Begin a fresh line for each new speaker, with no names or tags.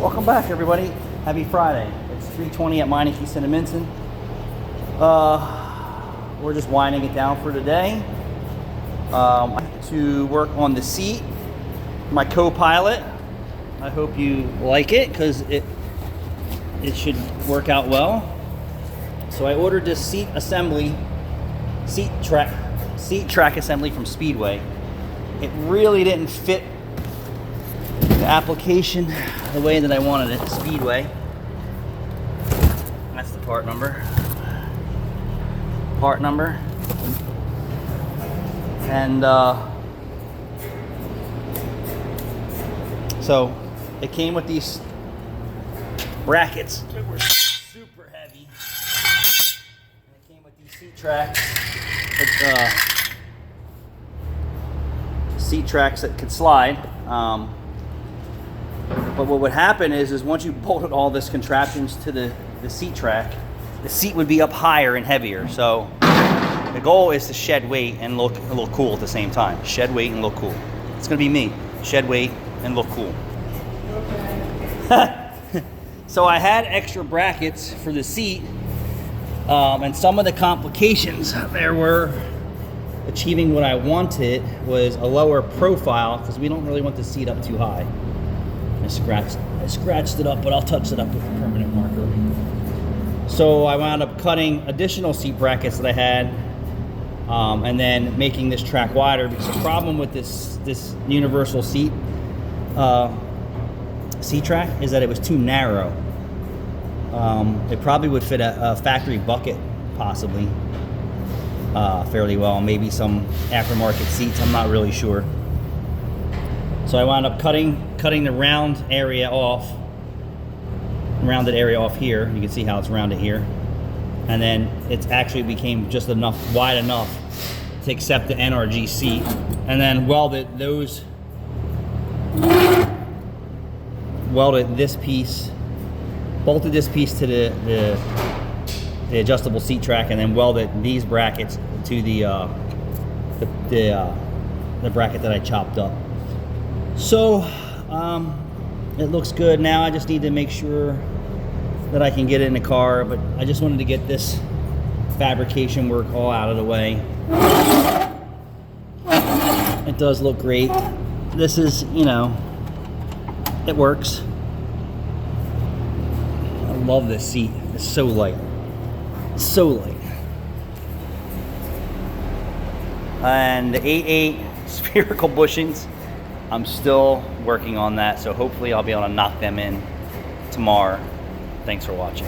Welcome back, everybody. Happy Friday. It's 3:20 at Meineke Cinnaminson. We're just winding it down for today. To work on the seat, my co-pilot. I hope you like it because it should work out well. So I ordered this seat track assembly from Speedway. It really didn't fit the application the way that I wanted it. Speedway. That's the part number. And so it came with these brackets that were super heavy. And it came with these seat tracks that could slide. But what would happen is once you bolted all this contraptions to the seat track, the seat would be up higher and heavier. So the goal is to shed weight and look cool at the same time. Shed weight and look cool. It's gonna be me. Shed weight and look cool. Okay. So I had extra brackets for the seat, and some of the complications there were achieving what I wanted was a lower profile because we don't really want the seat up too high. I scratched it up, but I'll touch it up with a permanent marker. So I wound up cutting additional seat brackets that I had, and then making this track wider, because the problem with this universal seat track is that it was too narrow. It probably would fit a factory bucket possibly fairly well, maybe some aftermarket seats, I'm not really sure. So I wound up cutting the rounded area off here. You can see how it's rounded here. And then it actually became just wide enough to accept the NRG seat. And then bolted this piece to the adjustable seat track, and then welded these brackets to the bracket that I chopped up. So it looks good now. I just need to make sure that I can get it in the car, but I just wanted to get this fabrication work all out of the way. It does look great. This is, it works. I love this seat. It's so light. So light. And the 8.8 spherical bushings, I'm still working on that, so hopefully I'll be able to knock them in tomorrow. Thanks for watching.